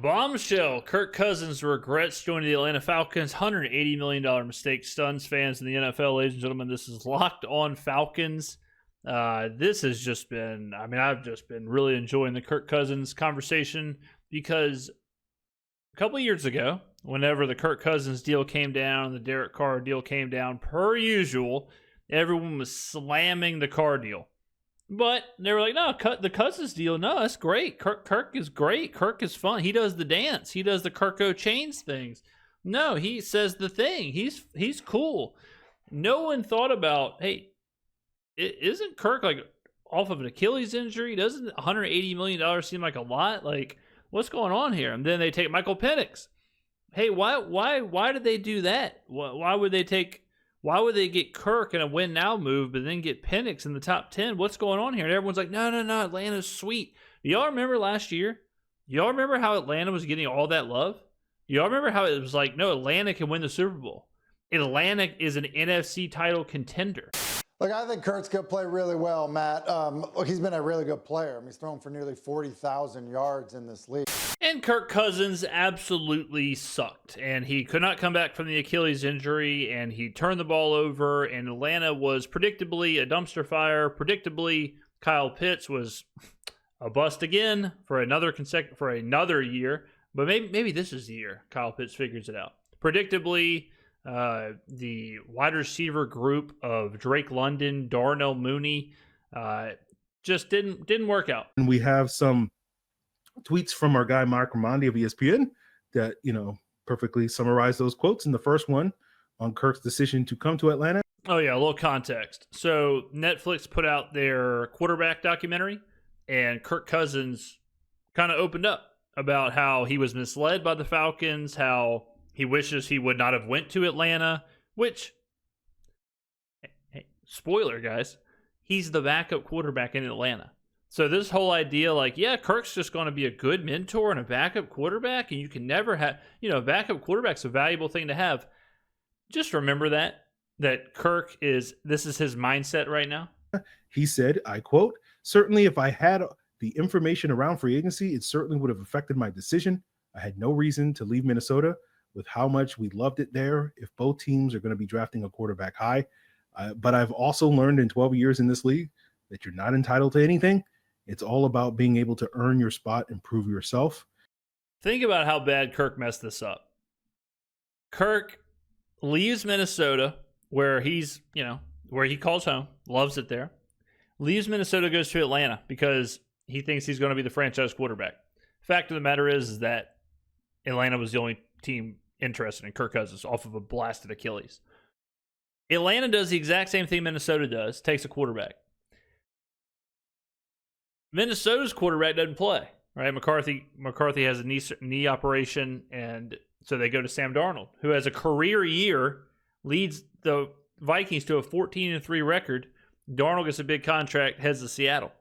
Bombshell. Kirk Cousins regrets joining the Atlanta Falcons. $180 million mistake stuns fans in the NFL. Ladies and gentlemen, this is Locked On Falcons. This has just been, I've just been really enjoying the Kirk Cousins conversation because a couple of years ago, whenever the Kirk Cousins deal came down, the Derek Carr deal came down, per usual, everyone was slamming the Carr deal. But they were like, no, cut the Cousins deal. No, that's great. Kirk is great. Kirk is fun. He does the dance. He does the Kirko chains things. No, he says the thing. He's cool. No one thought about, hey, isn't Kirk like off of an Achilles injury? Doesn't $180 million seem like a lot? Like, what's going on here? And then they take Michael Penix. Hey, why did they do that? Why would they get Kirk in a win now move, but then get Penix in the top 10? What's going on here? And everyone's like, no, Atlanta's sweet. Do y'all remember last year? Y'all remember how Atlanta was getting all that love? Y'all remember how it was like, no, Atlanta can win the Super Bowl. Atlanta is an NFC title contender. Look, I think Kurt's going to play really well, Matt. Look, he's been a really good player. He's thrown for nearly 40,000 yards in this league. And Kirk Cousins absolutely sucked, and he could not come back from the Achilles injury, and he turned the ball over, and Atlanta was predictably a dumpster fire. Predictably, Kyle Pitts was a bust again for another year, but maybe this is the year Kyle Pitts figures it out. Predictably, the wide receiver group of Drake London, Darnell Mooney, just didn't work out. And we have some tweets from our guy Mark Ramondi of ESPN that, perfectly summarize those quotes. And the first one on Kirk's decision to come to Atlanta. Oh yeah, a little context. So Netflix put out their quarterback documentary, and Kirk Cousins kind of opened up about how he was misled by the Falcons, how he wishes he would not have went to Atlanta, which, hey, spoiler guys, he's the backup quarterback in Atlanta. So this whole idea, like, yeah, Kirk's just going to be a good mentor and a backup quarterback, and you can never have, a backup quarterback's a valuable thing to have. Just remember that Kirk this is his mindset right now. He said, I quote, "Certainly if I had the information around free agency, it certainly would have affected my decision. I had no reason to leave Minnesota with how much we loved it there if both teams are going to be drafting a quarterback high. But I've also learned in 12 years in this league that you're not entitled to anything. It's all about being able to earn your spot and prove yourself." Think about how bad Kirk messed this up. Kirk leaves Minnesota, where he's, where he calls home, loves it there. Leaves Minnesota, goes to Atlanta because he thinks he's going to be the franchise quarterback. Fact of the matter is that Atlanta was the only team interested in Kirk Cousins off of a blasted Achilles. Atlanta does the exact same thing Minnesota does, takes a quarterback. Minnesota's quarterback doesn't play, right? McCarthy has a knee operation, and so they go to Sam Darnold, who has a career year, leads the Vikings to a 14-3 record. Darnold gets a big contract, heads to Seattle.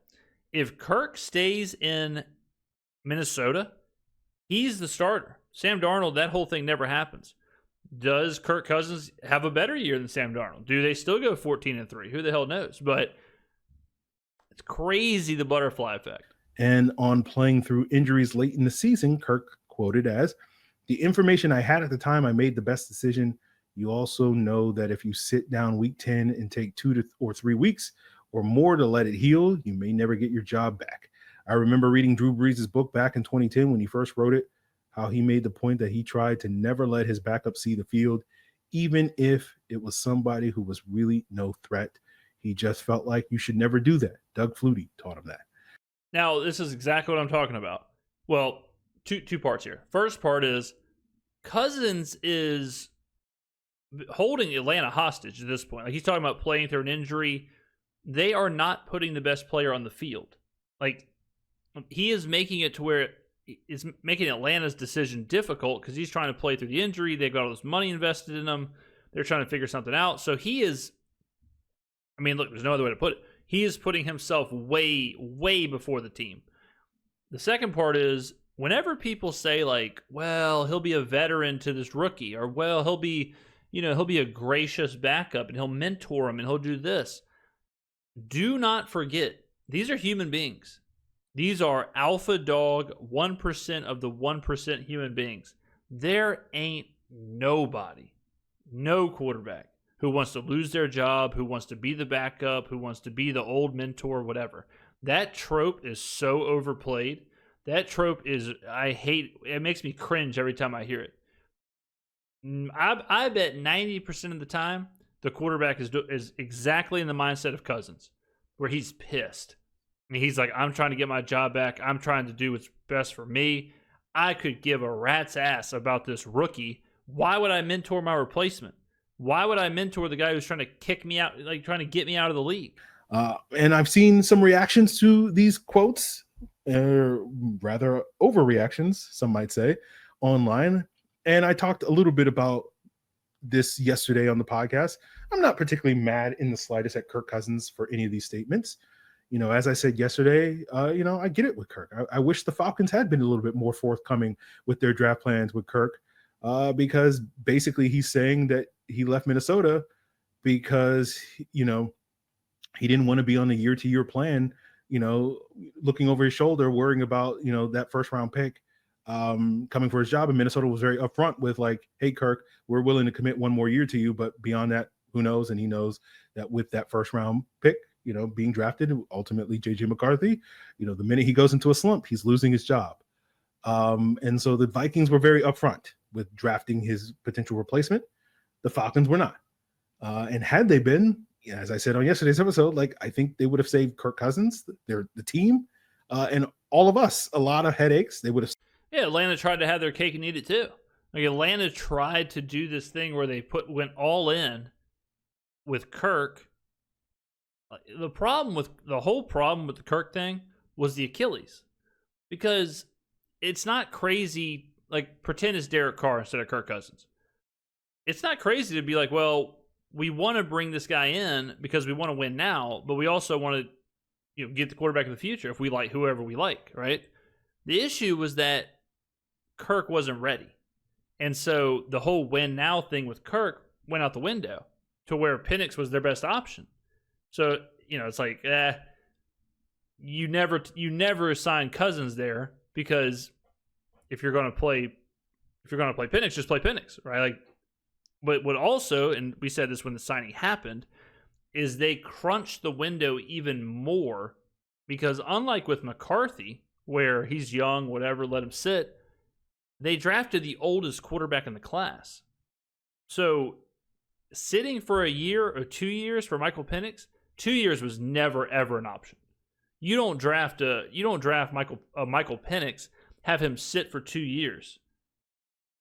If Kirk stays in Minnesota, he's the starter. Sam Darnold, that whole thing never happens. Does Kirk Cousins have a better year than Sam Darnold? Do they still go 14-3? Who the hell knows? But it's crazy, the butterfly effect. And on playing through injuries late in the season, Kirk quoted as, "The information I had at the time, I made the best decision. You also know that if you sit down week 10 and take 2 or 3 weeks or more to let it heal, you may never get your job back." I remember reading Drew Brees' book back in 2010 when he first wrote it, how he made the point that he tried to never let his backup see the field, even if it was somebody who was really no threat. He just felt like you should never do that. Doug Flutie taught him that. Now, this is exactly what I'm talking about. Well, two parts here. First part is Cousins is holding Atlanta hostage at this point. Like, he's talking about playing through an injury. They are not putting the best player on the field. Like, he is making it to where it's making Atlanta's decision difficult because he's trying to play through the injury. They've got all this money invested in him. They're trying to figure something out. So he is, look, there's no other way to put it. He is putting himself way, way before the team. The second part is whenever people say, like, well, he'll be a veteran to this rookie, or, well, he'll be a gracious backup and he'll mentor him and he'll do this. Do not forget, these are human beings. These are alpha dog, 1% of the 1% human beings. There ain't nobody, no quarterback who wants to lose their job, who wants to be the backup, who wants to be the old mentor, whatever. That trope is so overplayed. That trope is, I hate, it makes me cringe every time I hear it. I bet 90% of the time, the quarterback is exactly in the mindset of Cousins, where he's pissed. I mean, he's like, I'm trying to get my job back. I'm trying to do what's best for me. I could give a rat's ass about this rookie. Why would I mentor my replacement? Why would I mentor the guy who's trying to kick me out, like trying to get me out of the league? And I've seen some reactions to these quotes, rather overreactions, some might say, online. And I talked a little bit about this yesterday on the podcast. I'm not particularly mad in the slightest at Kirk Cousins for any of these statements. You know, as I said yesterday, I get it with Kirk. I wish the Falcons had been a little bit more forthcoming with their draft plans with Kirk, because basically he's saying that he left Minnesota because, he didn't want to be on a year-to-year plan, looking over his shoulder, worrying about, that first-round pick coming for his job. And Minnesota was very upfront with like, hey, Kirk, we're willing to commit one more year to you, but beyond that, who knows? And he knows that with that first-round pick, being drafted, ultimately JJ McCarthy, the minute he goes into a slump, he's losing his job. And so the Vikings were very upfront with drafting his potential replacement. The Falcons were not. And had they been, as I said on yesterday's episode, like I think they would have saved Kirk Cousins, the team, and all of us a lot of headaches. They would have. Yeah, Atlanta tried to have their cake and eat it too. Like Atlanta tried to do this thing where they went all in with Kirk. The whole problem with the Kirk thing was the Achilles, because it's not crazy. Like, pretend it's Derek Carr instead of Kirk Cousins. It's not crazy to be like, well, we want to bring this guy in because we want to win now, but we also want to, get the quarterback of the future if we like whoever we like, right? The issue was that Kirk wasn't ready. And so the whole win now thing with Kirk went out the window to where Penix was their best option. So, it's like, you never assign Cousins there, because if you're going to play Penix, just play Penix, right? Like, but what also, and we said this when the signing happened, is they crunched the window even more, because unlike with McCarthy, where he's young, whatever, let him sit, they drafted the oldest quarterback in the class. So sitting for a year or 2 years for Michael Penix, 2 years was never ever an option. You don't draft Michael Penix, have him sit for 2 years.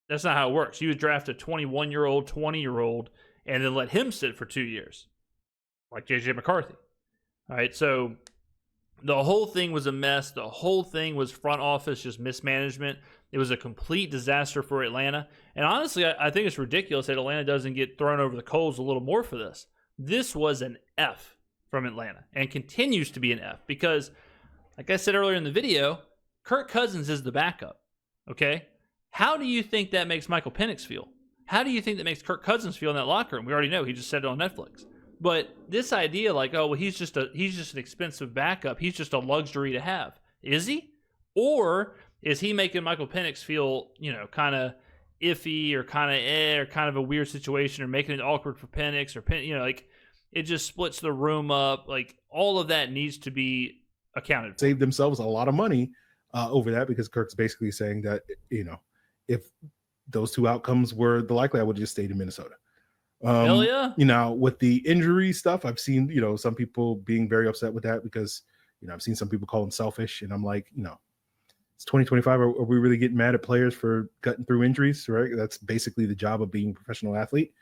That's not how it works. You would draft a 21-year-old, 20-year-old, and then let him sit for 2 years, like JJ McCarthy. All right, so the whole thing was a mess. The whole thing was front office just mismanagement. It was a complete disaster for Atlanta. And honestly, I think it's ridiculous that Atlanta doesn't get thrown over the coals a little more for this. This was an F from Atlanta, and continues to be an F, because, like I said earlier in the video, Kirk Cousins is the backup, okay? How do you think that makes Michael Penix feel? How do you think that makes Kirk Cousins feel in that locker room? We already know, he just said it on Netflix. But this idea like, oh, well, he's just an expensive backup. He's just a luxury to have. Is he? Or is he making Michael Penix feel, kind of iffy, or kind of or kind of a weird situation, or making it awkward for Penix, or like it just splits the room up. Like, all of that needs to be accounted for. Save themselves a lot of money over that, because Kirk's basically saying that, if those two outcomes were the likely, I would have just stayed in Minnesota. Hell yeah. With the injury stuff, I've seen, some people being very upset with that, because, I've seen some people call him selfish, and I'm like, it's 2025. Are we really getting mad at players for cutting through injuries, right? That's basically the job of being a professional athlete.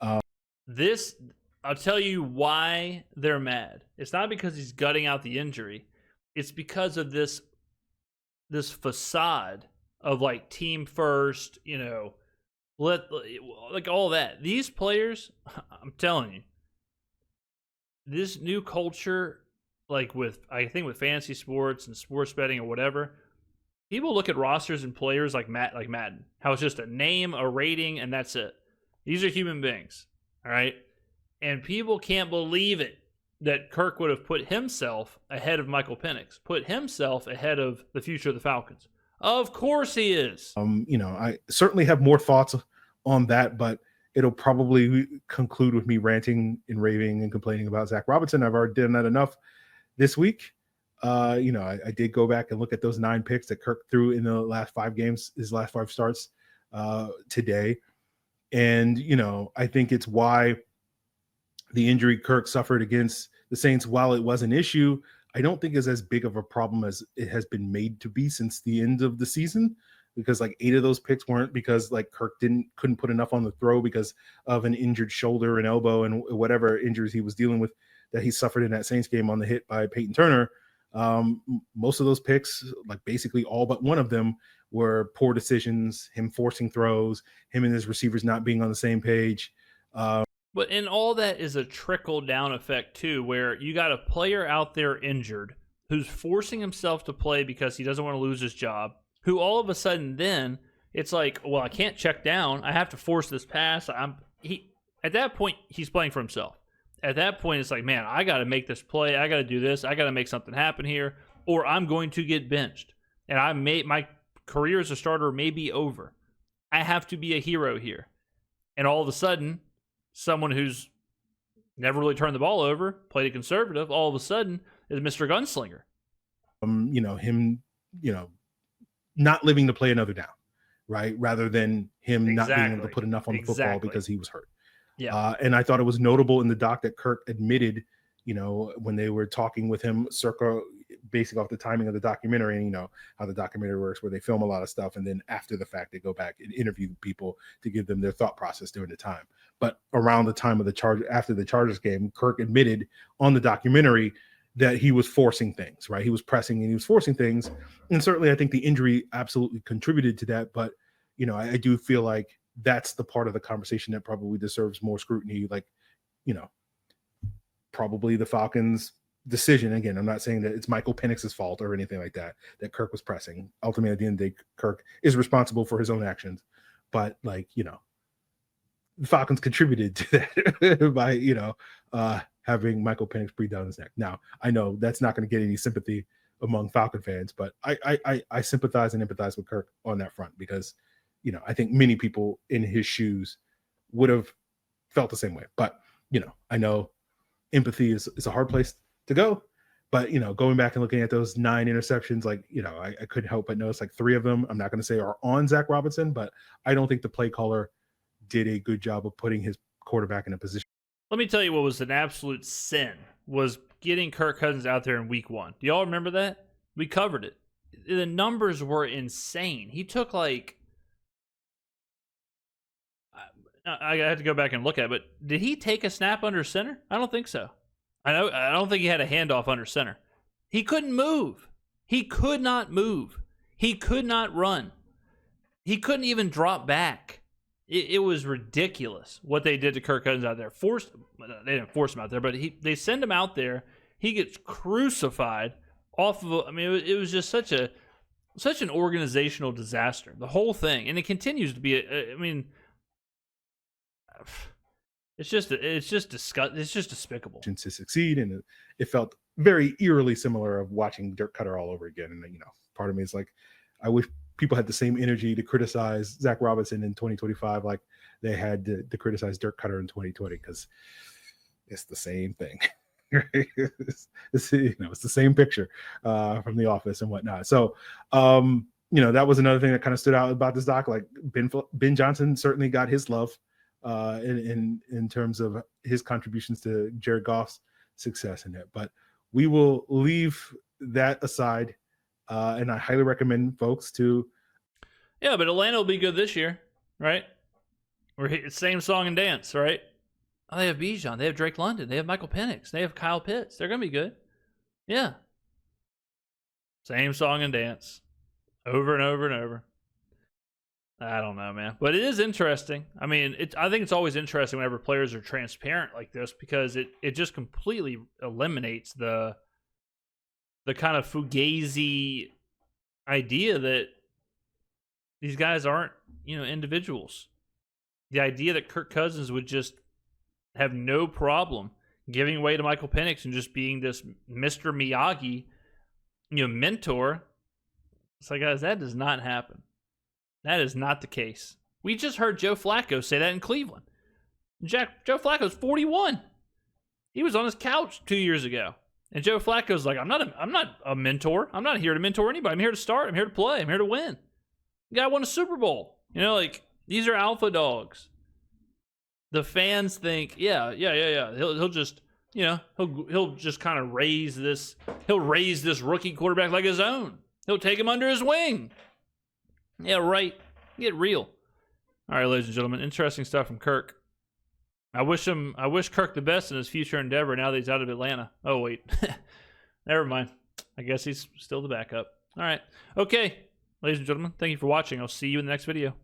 I'll tell you why they're mad. It's not because he's gutting out the injury. It's because of this facade of like team first, like all that. These players, I'm telling you, this new culture, like I think with fantasy sports and sports betting or whatever, people look at rosters and players like Madden, how it's just a name, a rating, and that's it. These are human beings, all right? And people can't believe it. that Kirk would have put himself ahead of Michael Penix, put himself ahead of the future of the Falcons. Of course he is. I certainly have more thoughts on that, but it'll probably conclude with me ranting and raving and complaining about Zach Robinson. I've already done that enough this week. I did go back and look at those 9 picks that Kirk threw in the last 5 games, his last 5 starts today. And, I think it's why the injury Kirk suffered against the Saints, while it was an issue, I don't think is as big of a problem as it has been made to be since the end of the season, because like 8 of those picks weren't because like Kirk couldn't put enough on the throw because of an injured shoulder and elbow and whatever injuries he was dealing with that he suffered in that Saints game on the hit by Peyton Turner. Most of those picks, like basically all but one of them, were poor decisions, him forcing throws, him and his receivers not being on the same page. But and all that is a trickle down effect too, where you got a player out there injured who's forcing himself to play because he doesn't want to lose his job, who all of a sudden then it's like, well, I can't check down. I have to force this pass. At that point, he's playing for himself. At that point, it's like, man, I got to make this play. I got to do this. I got to make something happen here, or I'm going to get benched. And my career as a starter may be over. I have to be a hero here. And all of a sudden, someone who's never really turned the ball over, played a conservative, all of a sudden is Mr. Gunslinger. Him, not living to play another down, right? Rather than him not being able to put enough on the football because he was hurt. Yeah. And I thought it was notable in the doc that Kirk admitted, when they were talking with him circa basically off the timing of the documentary, and how the documentary works, where they film a lot of stuff. And then after the fact, they go back and interview people to give them their thought process during the time. But around the time of after the Chargers game, Kirk admitted on the documentary that he was forcing things, right? He was pressing and he was forcing things. And certainly I think the injury absolutely contributed to that. But, I do feel like that's the part of the conversation that probably deserves more scrutiny. Like, probably the Falcons' decision. Again, I'm not saying that it's Michael Penix's fault or anything like that Kirk was pressing. Ultimately, at the end of the day, Kirk is responsible for his own actions. But the Falcons contributed to that by, having Michael Penix breathe down his neck. Now, I know that's not going to get any sympathy among Falcon fans, but I sympathize and empathize with Kirk on that front because, I think many people in his shoes would have felt the same way. But, I know empathy is a hard place to go. But, going back and looking at those 9 interceptions, I couldn't help but notice 3 of them, I'm not going to say are on Zach Robinson, but I don't think the play caller did a good job of putting his quarterback in a position. Let me tell you what was an absolute sin was getting Kirk Cousins out there in week 1. Do y'all remember that? We covered it. The numbers were insane. He took I had to go back and look at it, but did he take a snap under center? I don't think so. I don't think he had a handoff under center. He couldn't move. He could not move. He could not run. He couldn't even drop back. It was ridiculous what they did to Kirk Cousins out there. They didn't force him out there, but they send him out there. He gets crucified off of. It was just such an organizational disaster. The whole thing, and it continues to be. It's just disgusting. It's just despicable. To succeed, and it felt very eerily similar of watching Dirk Cutter all over again. And part of me is like, I wish people had the same energy to criticize Zach Robinson in 2025 like they had to criticize Dirk Cutter in 2020, because it's the same thing. It's the same picture from The Office and whatnot. So, that was another thing that kind of stood out about this doc. Like Ben Johnson certainly got his love in terms of his contributions to Jared Goff's success in it. But we will leave that aside. And I highly recommend folks to. Yeah, but Atlanta will be good this year, right? Same song and dance, right? Oh, they have Bijan, they have Drake London, they have Michael Penix, they have Kyle Pitts. They're going to be good. Yeah. Same song and dance. Over and over and over. I don't know, man. But it is interesting. I think it's always interesting whenever players are transparent like this, because it just completely eliminates the kind of fugazi idea that these guys aren't, individuals. The idea that Kirk Cousins would just have no problem giving way to Michael Penix and just being this Mr. Miyagi, mentor. It's like, guys, that does not happen. That is not the case. We just heard Joe Flacco say that in Cleveland. Joe Flacco's 41. He was on his couch 2 years ago. And Joe Flacco's like, I'm not a mentor. I'm not here to mentor anybody. I'm here to start. I'm here to play. I'm here to win. The guy won a Super Bowl. These are alpha dogs. The fans think, yeah. He'll just, he'll just kind of raise this rookie quarterback like his own. He'll take him under his wing. Yeah, right. Get real. All right, ladies and gentlemen, interesting stuff from Kirk. I wish Kirk the best in his future endeavor now that he's out of Atlanta. Oh, wait. Never mind. I guess he's still the backup. All right. Okay. Ladies and gentlemen, thank you for watching. I'll see you in the next video.